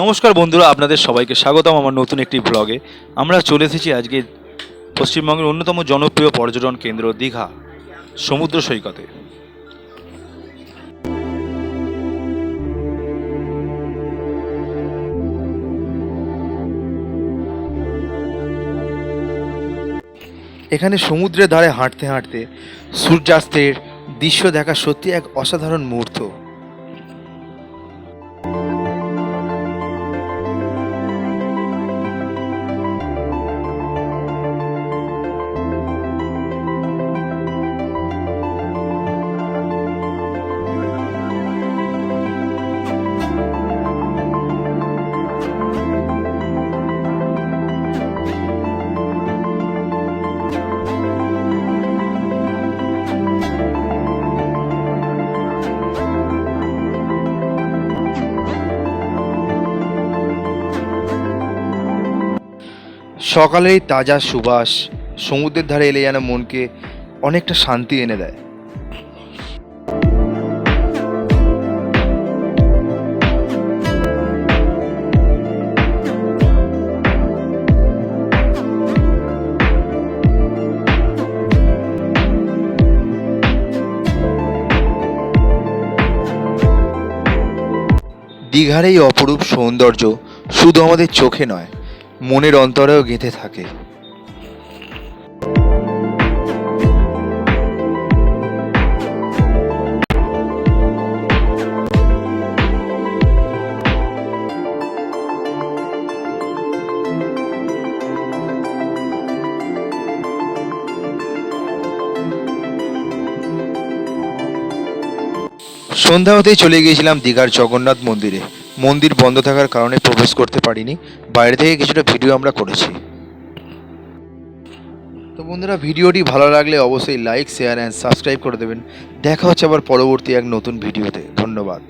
নমস্কার বন্ধুরা, আপনাদের সবাইকে স্বাগতম আমার নতুন একটি ব্লগে। আমরা চলে এসেছি আজকে পশ্চিমবঙ্গের অন্যতম জনপ্রিয় পর্যটন কেন্দ্র দীঘা সমুদ্র সৈকতে। এখানে সমুদ্রের ধারে হাঁটতে হাঁটতে সূর্যাস্তের দৃশ্য দেখা সত্যি এক অসাধারণ মুহূর্ত। সকালের তাজা সুবাস সমুদ্রের ধারে এলে যেন মনকে অনেকটা শান্তি এনে দেয়। দীঘার এই অপরূপ সৌন্দর্য শুধু আমাদের চোখে নয়, মনের অন্তরেও গেঁথে থাকে। সন্ধ্যা হতেই চলে গিয়েছিলাম দীঘার জগন্নাথ মন্দিরে। মন্দির বন্ধ থাকার কারণে প্রবেশ করতে পারিনি, বাইরে থেকে কিছুটা ভিডিও আমরা করেছি। তো বন্ধুরা, ভিডিওটি ভালো লাগলে অবশ্যই লাইক, শেয়ার অ্যান্ড সাবস্ক্রাইব করে দেবেন। দেখা হচ্ছে আবার পরবর্তী এক নতুন ভিডিওতে। ধন্যবাদ।